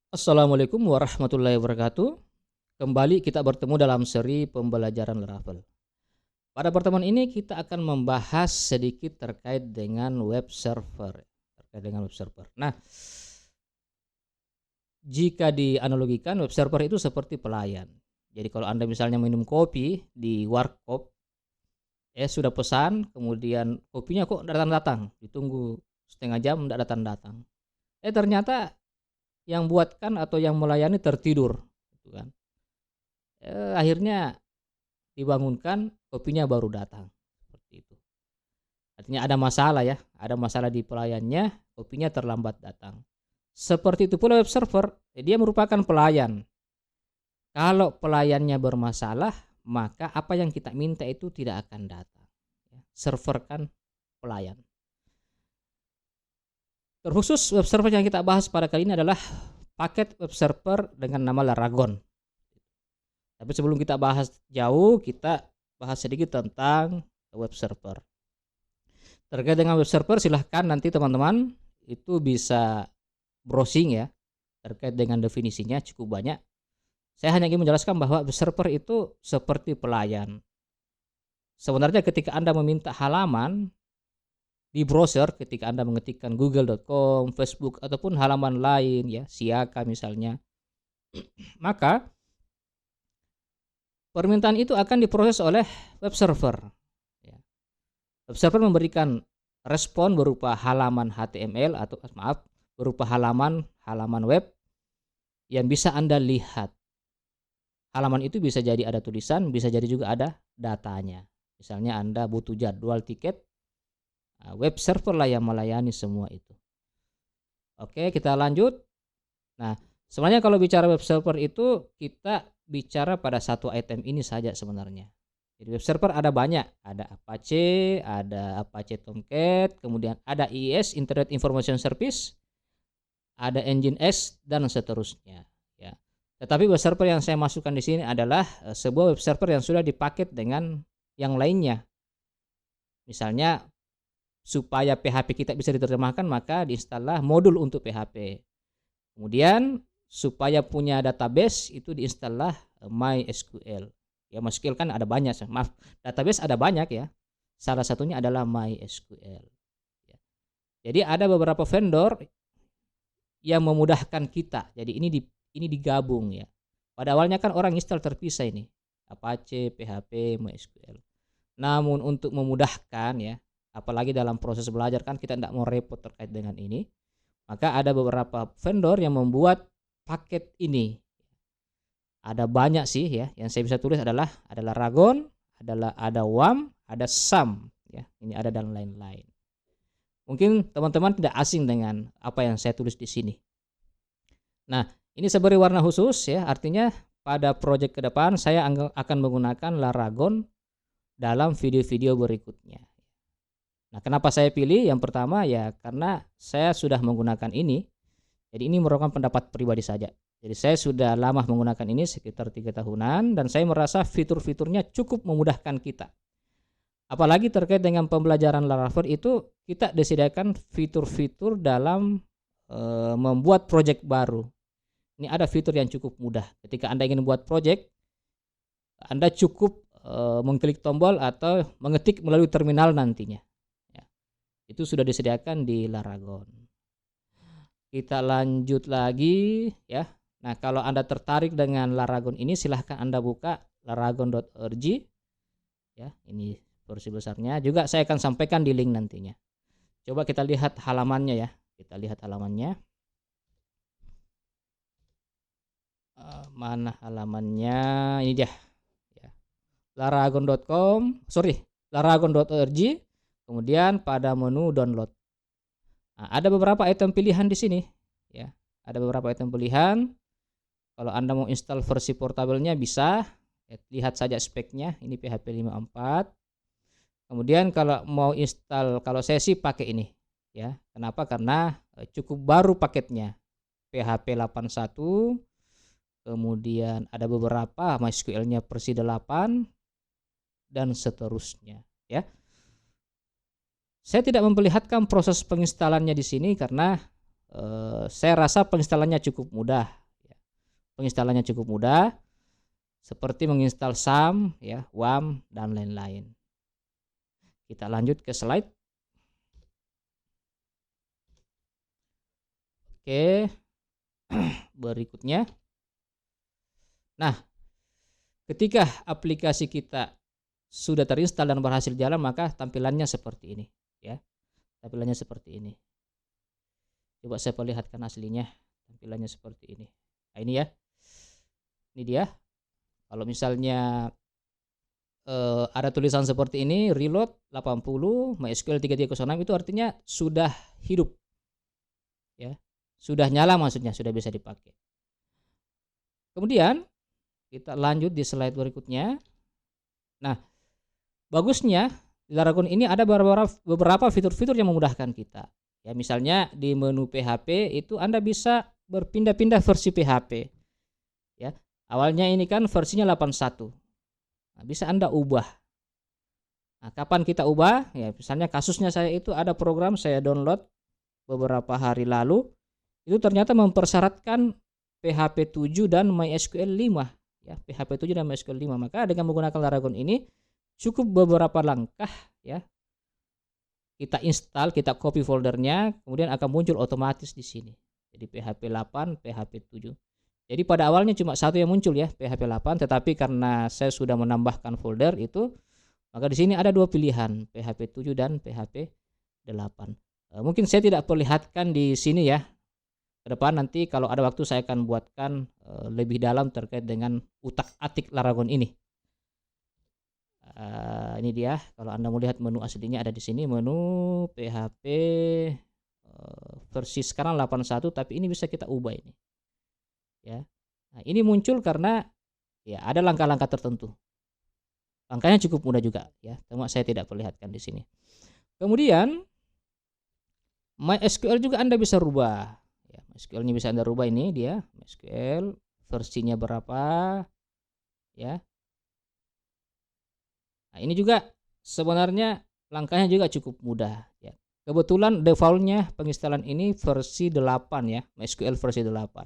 Assalamualaikum warahmatullahi wabarakatuh. Kembali kita bertemu dalam seri pembelajaran Laravel. Pada pertemuan ini kita akan membahas sedikit terkait dengan web server. Nah, jika dianalogikan web server itu seperti pelayan. Jadi kalau Anda misalnya minum kopi di warkop, sudah pesan, kemudian kopinya kok tidak datang-datang, ditunggu setengah jam tidak datang-datang. Ternyata yang buatkan atau yang melayani tertidur, gitu kan. Akhirnya dibangunkan, kopinya baru datang, seperti itu. Artinya ada masalah ya, ada masalah di pelayannya, kopinya terlambat datang. Seperti itu pula web server, dia merupakan pelayan. Kalau pelayannya bermasalah, maka apa yang kita minta itu tidak akan datang. Server kan pelayan. Terkhusus web server yang kita bahas pada kali ini adalah paket web server dengan nama Laragon. Tapi sebelum kita bahas jauh, kita bahas sedikit tentang web server. Terkait dengan web server, silahkan nanti teman-teman itu bisa browsing ya, terkait dengan definisinya cukup banyak. Saya hanya ingin menjelaskan bahwa web server itu seperti pelayan. Sebenarnya ketika Anda meminta halaman di browser, ketika Anda mengetikkan google.com, Facebook, ataupun halaman lain ya, Siaka misalnya, maka permintaan itu akan diproses oleh web server. Web server memberikan respon berupa halaman HTML atau berupa halaman web yang bisa Anda lihat. Halaman itu bisa jadi ada tulisan, bisa jadi juga ada datanya. Misalnya Anda butuh jadwal tiket, web server lah yang melayani semua itu. Oke, kita lanjut. Nah, sebenarnya kalau bicara web server itu kita bicara pada satu item ini saja sebenarnya. Jadi web server ada banyak, ada Apache Tomcat, kemudian ada IIS Internet Information Service, ada Nginx dan seterusnya ya. Tetapi web server yang saya masukkan di sini adalah sebuah web server yang sudah dipaket dengan yang lainnya. Misalnya supaya PHP kita bisa diterjemahkan, maka diinstallah modul untuk PHP. Kemudian supaya punya database itu diinstallah MySQL. Ya, MySQL kan ada banyak, database ada banyak ya. Salah satunya adalah MySQL. Ya. Jadi ada beberapa vendor yang memudahkan kita. Jadi ini digabung ya. Pada awalnya kan orang install terpisah ini, Apache, PHP, MySQL. Namun untuk memudahkan ya, apalagi dalam proses belajar kan kita tidak mau repot terkait dengan ini, maka ada beberapa vendor yang membuat paket ini. Ada banyak sih ya, yang saya bisa tulis adalah Laragon, ada WAM, ada SAM ya. Ini ada dan lain-lain. Mungkin teman-teman tidak asing dengan apa yang saya tulis di sini. Nah, ini saya beri warna khusus ya, artinya pada proyek ke depan saya akan menggunakan Laragon dalam video-video berikutnya. Nah, kenapa saya pilih? Yang pertama ya karena saya sudah menggunakan ini. Jadi ini merupakan pendapat pribadi saja. Jadi saya sudah lama menggunakan ini sekitar 3 tahunan dan saya merasa fitur-fiturnya cukup memudahkan kita. Apalagi terkait dengan pembelajaran Laravel itu kita disediakan fitur-fitur dalam membuat project baru. Ini ada fitur yang cukup mudah. Ketika Anda ingin membuat project, Anda cukup mengklik tombol atau mengetik melalui terminal nantinya. Ya. Itu sudah disediakan di Laragon. Kita lanjut lagi ya. Nah, kalau Anda tertarik dengan Laragon ini silahkan Anda buka laragon.org ya. Ini versi besarnya. Juga saya akan sampaikan di link nantinya. Coba kita lihat halamannya ya. Kita lihat halamannya. Mana halamannya? Ini dia. Ya. Laragon.org. Kemudian pada menu download. Nah, ada beberapa item pilihan di sini ya. Ada beberapa item pilihan. Kalau Anda mau install versi portabelnya bisa, lihat saja speknya. Ini PHP 54. Kemudian kalau mau install, kalau saya sih pakai ini ya. Kenapa? Karena cukup baru paketnya. PHP 81. Kemudian ada beberapa MySQL-nya versi 8 dan seterusnya ya. Saya tidak memperlihatkan proses penginstalannya di sini karena saya rasa penginstalannya cukup mudah. Penginstalannya cukup mudah, seperti menginstal SAM, ya, WAM dan lain-lain. Kita lanjut ke slide. Oke, berikutnya. Nah, ketika aplikasi kita sudah terinstall dan berhasil jalan, maka tampilannya seperti ini, ya. Tampilannya seperti ini. Coba saya perlihatkan aslinya, tampilannya seperti ini. Nah, ini ya. Ini dia. Kalau misalnya ada tulisan seperti ini, reload 80 MySQL 3306, itu artinya sudah hidup, ya, sudah nyala, maksudnya sudah bisa dipakai. Kemudian kita lanjut di slide berikutnya. Nah, bagusnya di Laragon ini ada beberapa fitur-fitur yang memudahkan kita, ya. Misalnya di menu PHP itu Anda bisa berpindah-pindah versi PHP, ya. Awalnya ini kan versinya 81. Nah, bisa Anda ubah. Nah, kapan kita ubah? Ya, misalnya kasusnya saya itu ada program saya download beberapa hari lalu, itu ternyata mempersyaratkan PHP 7 dan MySQL 5, ya, PHP 7 dan MySQL 5. Maka dengan menggunakan Laragon ini cukup beberapa langkah, ya. Kita install, kita copy foldernya, kemudian akan muncul otomatis di sini. Jadi PHP 8, PHP 7. Jadi pada awalnya cuma satu yang muncul, ya, PHP 8, tetapi karena saya sudah menambahkan folder itu, maka di sini ada dua pilihan, PHP 7 dan PHP 8. Mungkin saya tidak perlihatkan di sini, ya. Ke depan nanti kalau ada waktu saya akan buatkan lebih dalam terkait dengan utak-atik Laragon ini. Ini dia, kalau Anda mau lihat menu aslinya ada di sini, menu PHP versi sekarang 81, tapi ini bisa kita ubah ini, ya. Nah, ini muncul karena, ya, ada langkah-langkah tertentu. Langkahnya cukup mudah juga, ya, cuma saya tidak perlihatkan di sini. Kemudian MySQL juga Anda bisa rubah, ya. MySQL-nya bisa Anda rubah, ini dia MySQL versinya berapa, ya. Nah, ini juga sebenarnya langkahnya juga cukup mudah, ya. Kebetulan defaultnya penginstalan ini versi 8, ya, MySQL versi 8.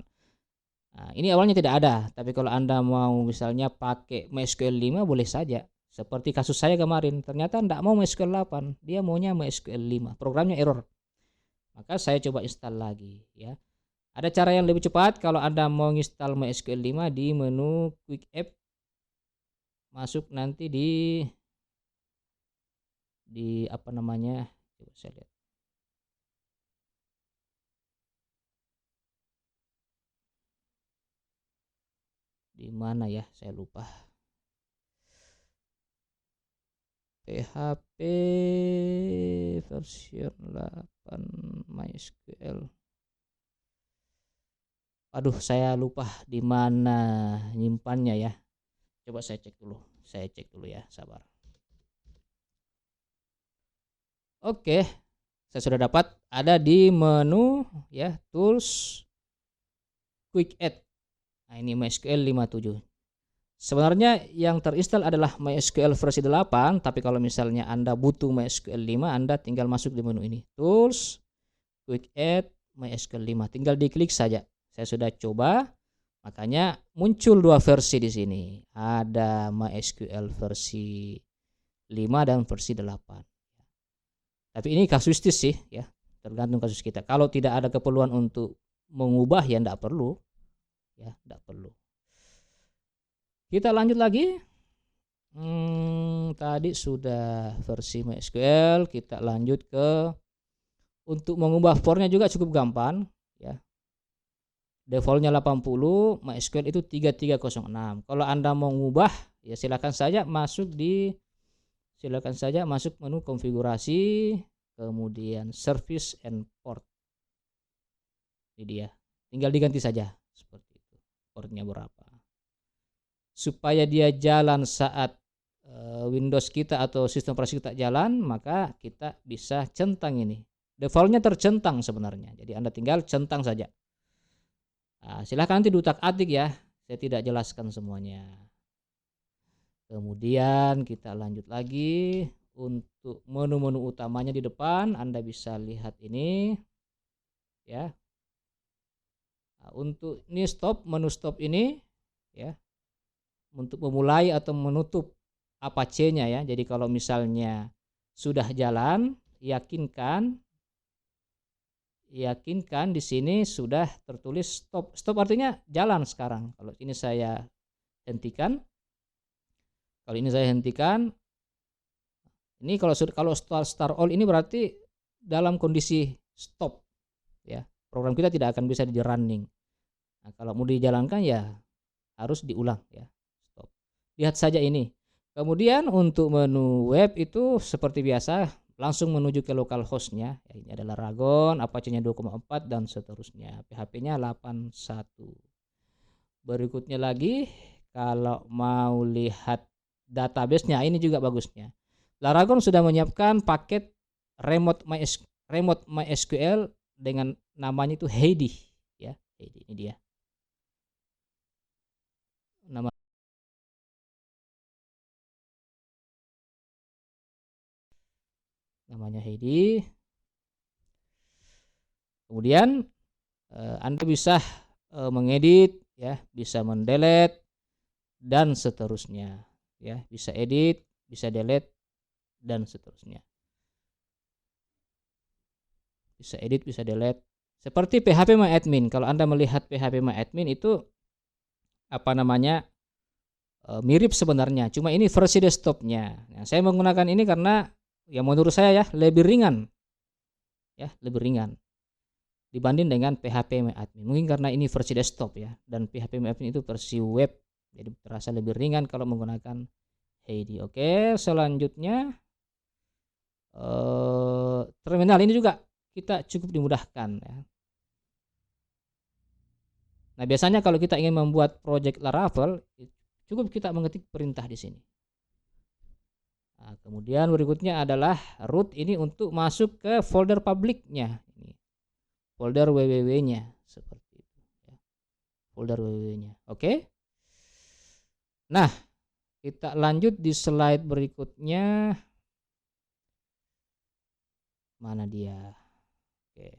Nah, ini awalnya tidak ada, tapi kalau Anda mau misalnya pakai MySQL 5 boleh saja. Seperti kasus saya kemarin, ternyata tidak mau MySQL 8, dia maunya MySQL 5, programnya error. Maka saya coba install lagi, ya. Ada cara yang lebih cepat kalau Anda mau install MySQL 5 di menu Quick App. Masuk nanti di apa namanya? Coba saya lihat. Di mana ya? Saya lupa. PHP version 8 MySQL. Aduh, saya lupa di mana nyimpannya, ya. Coba saya cek dulu. Saya cek dulu, ya, sabar. Oke, saya sudah dapat, ada di menu, ya, tools Quick Add. Nah, ini MySQL 57. Sebenarnya yang terinstall adalah MySQL versi 8, tapi kalau misalnya Anda butuh MySQL 5, Anda tinggal masuk di menu ini, Tools, Quick Add, MySQL 5. Tinggal diklik saja. Saya sudah coba, makanya muncul dua versi di sini. Ada MySQL versi 5 dan versi 8. Tapi ini kasuistis sih, ya. Tergantung kasus kita. Kalau tidak ada keperluan untuk mengubah, ya tidak perlu. Ya, tidak perlu. Kita lanjut lagi. Tadi sudah versi MySQL, kita lanjut ke untuk mengubah formnya juga cukup gampang, ya. Defaultnya 80, MySQL itu 3306. Kalau Anda mau mengubah, ya silakan saja masuk menu konfigurasi, kemudian service and port. Ini dia. Tinggal diganti saja seperti itu. Portnya berapa? Supaya dia jalan saat Windows kita atau sistem operasi kita jalan, maka kita bisa centang ini. Defaultnya tercentang sebenarnya, jadi Anda tinggal centang saja. Nah, silahkan nanti diutak-atik, ya, saya tidak jelaskan semuanya. Kemudian kita lanjut lagi untuk menu-menu utamanya di depan. Anda bisa lihat ini, ya. Nah, Untuk ini menu stop ini ya, untuk memulai atau menutup Apache-nya ya. Jadi kalau misalnya sudah jalan, yakinkan di sini sudah tertulis stop. Stop artinya jalan sekarang. Kalau ini saya hentikan. Kalau ini saya hentikan. Ini kalau start all ini berarti dalam kondisi stop ya. Program kita tidak akan bisa di running. Nah, kalau mau dijalankan ya harus diulang ya. Stop. Lihat saja ini. Kemudian untuk menu web itu seperti biasa langsung menuju ke localhost-nya. Ya, ini adalah Laragon, Apache-nya 2,4 dan seterusnya. PHP-nya 81. Berikutnya lagi kalau mau lihat database-nya, ini juga bagusnya. Laragon sudah menyiapkan paket remote MySQL dengan namanya itu Heidi ya. Heidi ini dia. Namanya Heidi. Kemudian Anda bisa mengedit ya, bisa mendelete dan seterusnya ya, bisa edit, bisa delete dan seterusnya. Bisa edit, bisa delete. Seperti PHPMyAdmin. Kalau Anda melihat PHPMyAdmin itu apa namanya? Mirip sebenarnya, cuma ini versi desktopnya. Nah, saya menggunakan ini karena ya menurut saya ya lebih ringan ya, lebih ringan dibanding dengan PHPMyAdmin. Mungkin karena ini versi desktop ya, dan PHPMyAdmin itu versi web, jadi terasa lebih ringan kalau menggunakan Heidi. Oke, selanjutnya terminal ini juga kita cukup dimudahkan ya. Nah, biasanya kalau kita ingin membuat project Laravel, cukup kita mengetik perintah di sini. Nah, kemudian berikutnya adalah root ini untuk masuk ke folder publiknya, ini folder www-nya seperti itu ya. Folder www-nya. Oke. Nah, kita lanjut di slide berikutnya. Mana dia? Oke.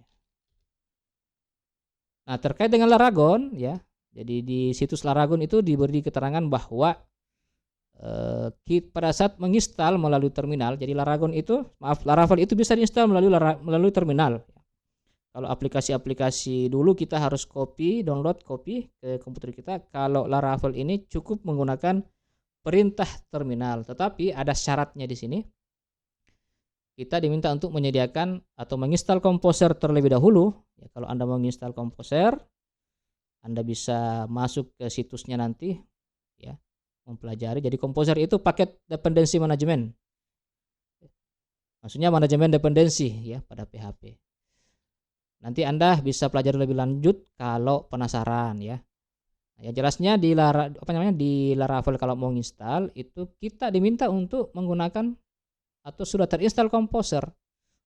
Nah, terkait dengan Laragon ya. Jadi di situs Laragon itu diberi keterangan bahwa pada saat menginstal melalui terminal, jadi Laravel itu bisa diinstal melalui terminal. Kalau aplikasi-aplikasi dulu kita harus download copy ke komputer kita. Kalau Laravel ini cukup menggunakan perintah terminal, tetapi ada syaratnya di sini. Kita diminta untuk menyediakan atau menginstal Composer terlebih dahulu. Ya, kalau Anda menginstal Composer, Anda bisa masuk ke situsnya nanti ya, mempelajari. Jadi Composer itu paket dependensi manajemen. Maksudnya manajemen dependensi ya pada PHP. Nanti Anda bisa pelajari lebih lanjut kalau penasaran ya. Yang jelasnya di Laravel kalau mau install itu kita diminta untuk menggunakan atau sudah terinstall Composer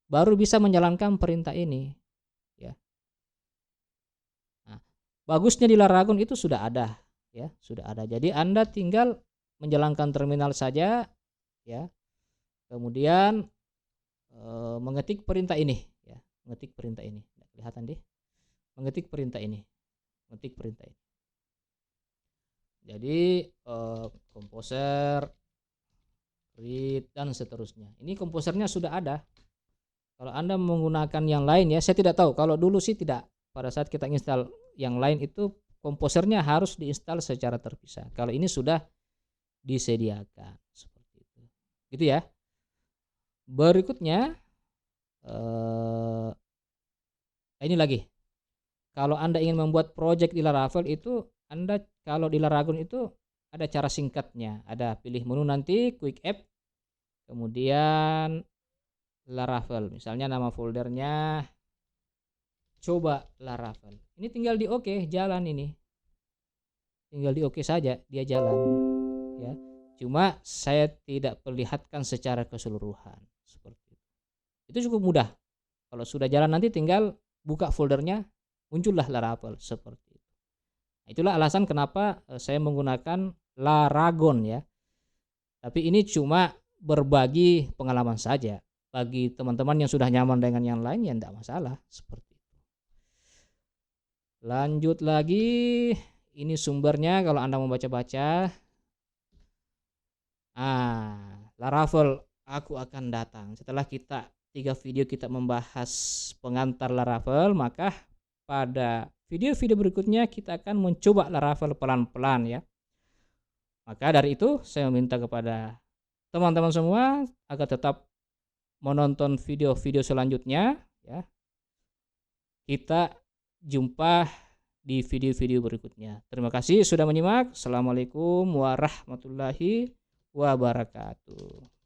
baru bisa menjalankan perintah ini ya. Nah, bagusnya di Laragon itu sudah ada ya, sudah ada. Jadi Anda tinggal menjalankan terminal saja ya. Kemudian mengetik perintah ini ya, mengetik perintah ini. Kelihatan deh. Mengetik perintah ini. Mengetik perintah ini. Jadi Composer, read dan seterusnya. Ini komposernya sudah ada. Kalau Anda menggunakan yang lain ya, saya tidak tahu. Kalau dulu sih tidak. Pada saat kita install yang lain itu komposernya harus diinstal secara terpisah. Kalau ini sudah disediakan seperti itu. Gitu ya. Berikutnya ini lagi. Kalau Anda ingin membuat project di Laravel itu Anda kalau di Laragon itu ada cara singkatnya. Ada pilih menu nanti Quick App. Kemudian Laravel. Misalnya nama foldernya coba Laravel. Ini tinggal di oke, jalan ini. Tinggal di oke saja, dia jalan ya. Cuma saya tidak perlihatkan secara keseluruhan seperti itu. Itu cukup mudah. Kalau sudah jalan nanti tinggal buka foldernya, muncullah Laravel seperti itu. Itulah alasan kenapa saya menggunakan Laragon ya. Tapi ini cuma berbagi pengalaman saja. Bagi teman-teman yang sudah nyaman dengan yang lain ya tidak masalah seperti itu. Lanjut lagi, ini sumbernya kalau Anda mau baca-baca. Laravel aku akan datang. Setelah 3 video kita membahas pengantar Laravel, maka pada video-video berikutnya kita akan mencoba Laravel pelan-pelan ya. Maka dari itu saya meminta kepada teman-teman semua agar tetap menonton video-video selanjutnya ya. Kita jumpa di video-video berikutnya. Terima kasih sudah menyimak. Assalamualaikum warahmatullahi wabarakatuh.